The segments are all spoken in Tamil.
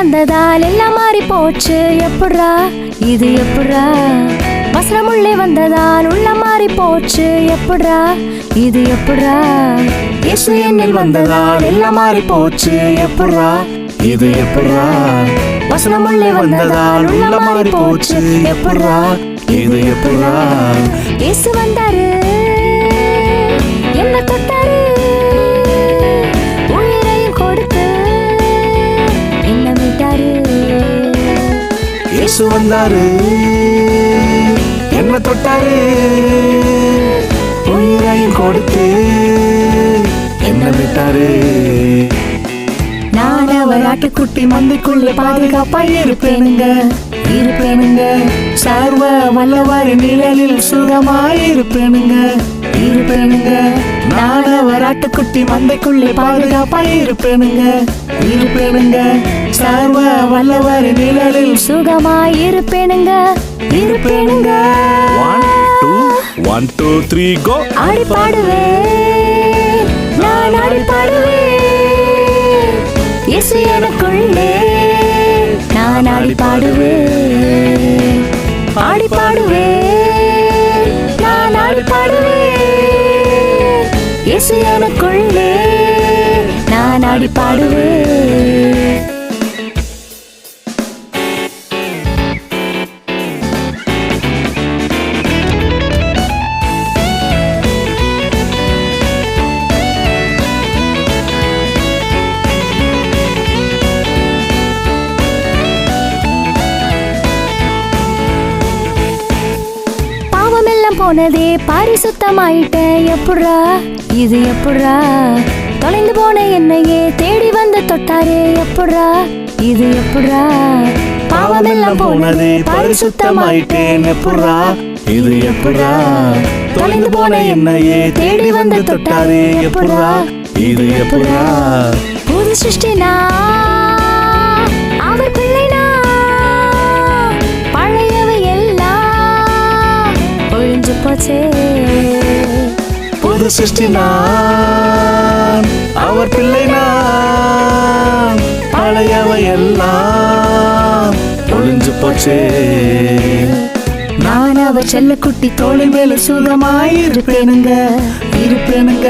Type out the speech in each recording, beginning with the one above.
வந்ததால் எல்லாம் மாறி போச்சு. எப்படா இது எப்படா? வசனம் உள்ளே வந்ததால் உள்ள மாறி போச்சு. எப்படா இது எப்படா? இயேசு என்னில் வந்ததால் எல்லாம் மாறி போச்சு. எப்படா இது எப்படா? வசனம் உள்ளே வந்ததால் உள்ள மாறி போச்சு. எப்படா இது எப்படா? இயேசு வந்தாரு, என்ன தொட்டாரு, உயிரையும் கொடுத்து என்ன மீட்டாரு. இயேசு வந்தாரு, என்ன தொட்டாரு, உயிரையும் கொடுத்து என்ன மீட்டாரு. நான் அவர் ஆட்டுக்குட்டி மந்தைக்குள்ளே பாதுகாப்பாய் இருப்பேனுங்க, இருப்பேனுங்க. சர்வ வல்லவர் நிழலில் சுகமாய் இருப்பேனுங்க, இருப்பேனுங்க. நான் அவர் ஆட்டுக்குட்டி மந்தைக்குள்ளே பாதுகாப்பாய் இருப்பேனுங்க, இருப்பேனுங்க. சர்வ வல்லவர் நிழலில் சுகமாய் இருப்பேனுங்க, இருப்பேனுங்க. 1 2 3 go. ஆடி பாடுவேன், நான் ஆடி பாடுவேன். இயேசு எனக்குள்ளே நான் ஆடி பாடுவேன், ஆடி பாடுவேன், நான் ஆடி பாடுவேன். இயேசு எனக்குள்ளே நான் ஆடி பாடுவேன். போனதே பரிசுத்தமாயிட்டேன். எப்படா இது எப்படா? தொலைந்து போன என்னையே தேடி வந்து தொட்டாரே. எப்படா இது எப்படா? பாவமெல்லாம் போனதே பரிசுத்தமாயிட்டேன். எப்படா இது எப்படா? தொலைந்து போன என்னையே தேடி வந்து தொட்டாரே. எப்படா இது எப்படா? புது சிருஷ்டினா அவர் பிள்ளைனா, பழையவை எல்லாம் ஒழிஞ்சு போச்சே. புது சிருஷ்டி நான், அவர் பிள்ளை நான், பழையவை எல்லாம் ஒழிஞ்சு போச்சே. நான் அவர் செல்லக்குட்டி தோளின் மேல சுகமாய் இருப்பேனுங்க, இருப்பேனுங்க.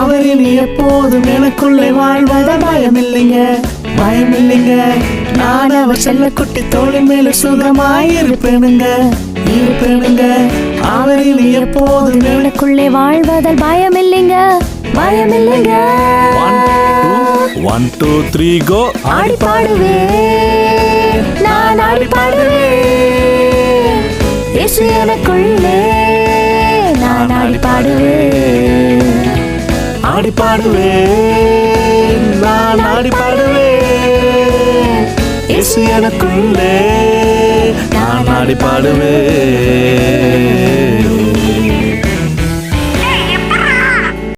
அவரில் எப்போதும் எனக்குள்ளே வாழ்வத பயமில்லைங்க, பயமில்லைங்க. நான் அவர் செல்லக்குட்டி தோளின் மேல சுகமாய் இருப்பேனுங்க, இருப்பேனுங்க. அவரில் எப்போதும் எனக்குள்ளே வாழ்வதால் பயமில்லைங்க, பயமில்லைங்க. 1 2 3 go. ஆடி பாடுவேன், நான் ஆடி பாடுவேன். இயேசு எனக்குள்ளே நான் ஆடி பாடுவேன், ஆடி பாடுவேன், நான் ஆடி பாடுவேன். இயேசு எனக்குள்ளே நான் ஆடி பாடுவேன்.